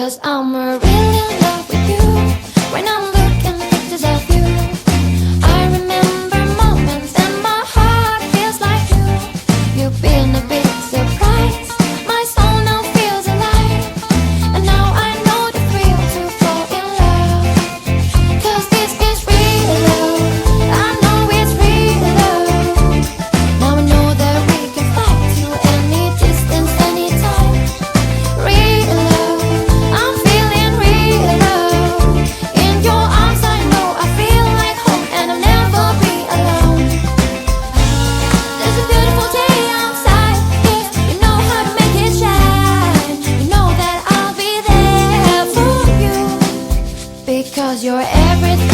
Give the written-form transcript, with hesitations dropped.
'Cause I'm really in love with you. When I'm looking at pictures of you, I remember moments and my heart feels like you. You've been a big surprise. My soul now feels alive. And now I know the thrill to fall in love. 'Cause this is real love. I know it's real love. Now I know that we can fly to any distance, anytime. Real love. I'm feeling real love. In your arms I know I feel like home and I'll never be alone. There's a beautiful day outside. Yeah, you know how to make it shine. You know that I'll be there for you. Because you're everything